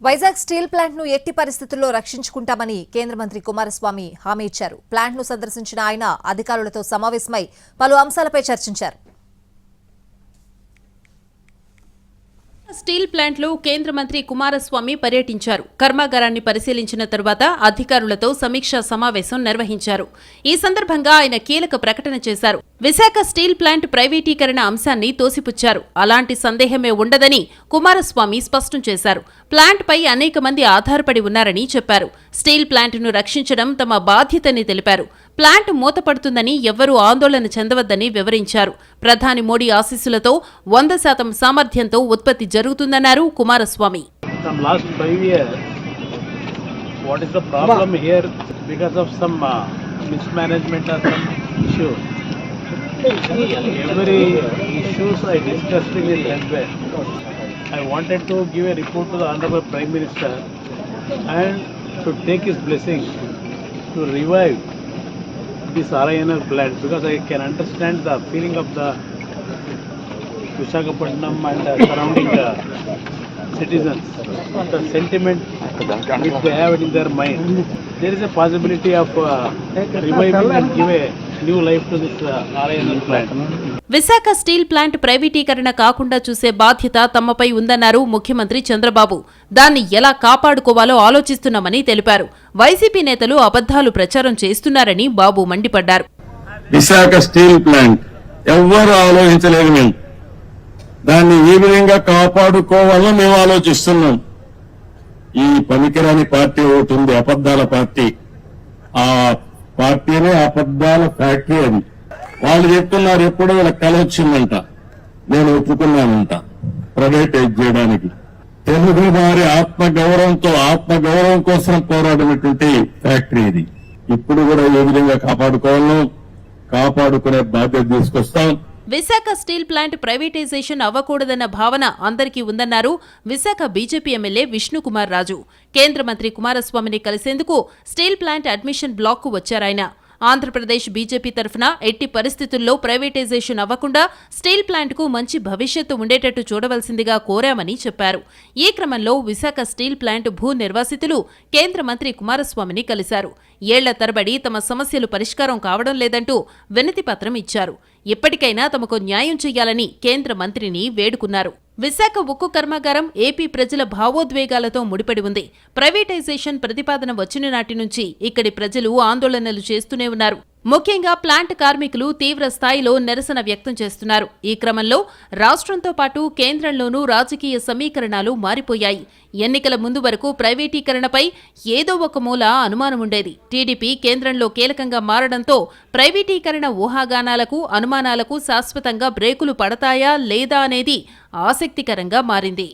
Vizag steel plant ను ఎట్టి పరిస్థితుల్లో రక్షించుకుంటామని కేంద్ర మంత్రి కుమారస్వామి హామీ ఇచ్చారు. ప్లాంట్ ను సందర్శించిన ఆయన అధికారులతో సమావేశమై పలు అంశాలపై చర్చించారు. స్టీల్ ప్లాంట్లో కేంద్ర మంత్రి కుమారస్వామి పర్యటించారు. కర్మాగారాన్ని పరిశీలించిన తరువాత అధికారులతో సమీక్షా సమావేశం నిర్వహించారు. ఈ సందర్భంగా ఆయన కీలక ప్రకటన చేశారు. విశాఖ స్టీల్ ప్లాంట్ ప్రైవేటీకరణ అంశాన్ని తోసిపుచ్చారు. అలాంటి సందేహమే ఉండదని కుమారస్వామి స్పష్టం చేశారు. ప్లాంట్పై అనేక మంది ఆధారపడి ఉన్నారని చెప్పారు. స్టీల్ ప్లాంట్ను రక్షించడం తమ బాధ్యతని తెలిపారు. ప్లాంట్ మూతపడుతుందని ఎవ్వరూ ఆందోళన చెందవద్దని వివరించారు. ప్రధాని మోడీ ఆశీస్సులతో 100% సామర్థ్యంతో ఉత్పత్తి జరుగుతుందన్నారు Kumaraswamy. I wanted to give a report to the Honorable Prime Minister and to take his blessing to revive this RINL plant, because I can understand the feeling of the Visakhapatnam and surrounding citizens, the sentiment which they have in their mind. There is a possibility of reviving and give a new life to this RINL plant. Visakha steel plant ప్రైవేటీకరణ కాకుండా చూసే బాధ్యత తమపై ఉందన్నారు ముఖ్యమంత్రి చంద్రబాబు. దాన్ని ఎలా కాపాడుకోవాలో ఆలోచిస్తున్నామని తెలిపారు. వైసీపీ నేతలు అబద్దాలు ప్రచారం చేస్తున్నారని బాబు మండిపడ్డారు. విశాఖ స్టీల్ ప్లాంట్ ఎవ్వరూ ఆలోచించలేదు. మేము దాన్ని ఏ విధంగా కాపాడుకోవాలో మేము ఆలోచిస్తున్నాం. ఈ పనికిరాని పార్టీ ఒకటి ఉంది, అబద్దాల పార్టీ. ఆ పార్టీనే అబద్దాల ఫ్యాక్టరీ అది. వాళ్ళు చెప్తున్నారు ఎప్పుడో వీళ్ళ కల వచ్చిందంట, నేను ఒప్పుకున్నానంట ప్రైవేటైజ్ చేయడానికి. తెలుగు వారి ఆత్మగౌరవం కోసం పోరాడినటువంటి ఫ్యాక్టరీ ఇది. ఇప్పుడు కూడా ఏ విధంగా కాపాడుకునే బాధ్యత తీసుకొస్తాం. విశాఖ స్టీల్ ప్లాంట్ ప్రైవేటైజేషన్ అవ్వకూడదన్న భావన అందరికీ ఉందన్నారు విశాఖ బీజేపీ ఎమ్మెల్యే విష్ణుకుమార్ రాజు. కేంద్ర మంత్రి కుమారస్వామిని కలిసేందుకు స్టీల్ ప్లాంట్ అడ్మిషన్ బ్లాక్కు వచ్చారాయన. ఆంధ్రప్రదేశ్ బీజేపీ తరఫున ఎట్టి పరిస్థితుల్లో ప్రైవేటైజేషన్ అవ్వకుండా స్టీల్ ప్లాంట్కు మంచి భవిష్యత్తు ఉండేటట్టు చూడవలసిందిగా కోరామని చెప్పారు. ఈ క్రమంలో విశాఖ స్టీల్ ప్లాంట్ భూ నిర్వాసితులు కేంద్ర మంత్రి కుమారస్వామిని కలిశారు. ఏళ్ల తరబడి తమ సమస్యలు పరిష్కారం కావడం లేదంటూ వినతిపత్రం ఇచ్చారు. ఇప్పటికైనా తమకు న్యాయం చేయాలని కేంద్ర మంత్రిని వేడుకున్నారు. విశాఖ ఉక్కు కర్మాగారం ఏపీ ప్రజల భావోద్వేగాలతో ముడిపడి ఉంది. ప్రైవేటైజేషన్ ప్రతిపాదన వచ్చిన నాటి నుంచి ఇక్కడి ప్రజలు ఆందోళనలు చేస్తూనే ఉన్నారు. ముఖ్యంగా ప్లాంట్ కార్మికులు తీవ్ర స్థాయిలో నిరసన వ్యక్తం చేస్తున్నారు. ఈ క్రమంలో రాష్ట్రంతో పాటు కేంద్రంలోనూ రాజకీయ సమీకరణాలు మారిపోయాయి. ఎన్నికల ముందు వరకు ప్రైవేటీకరణపై ఏదో ఒక మూల అనుమానముండేది. టీడీపీ కేంద్రంలో కీలకంగా మారడంతో ప్రైవేటీకరణ ఊహాగానాలకు, అనుమానాలకు శాశ్వతంగా బ్రేకులు పడతాయా లేదా అనేది ఆసక్తికరంగా మారింది.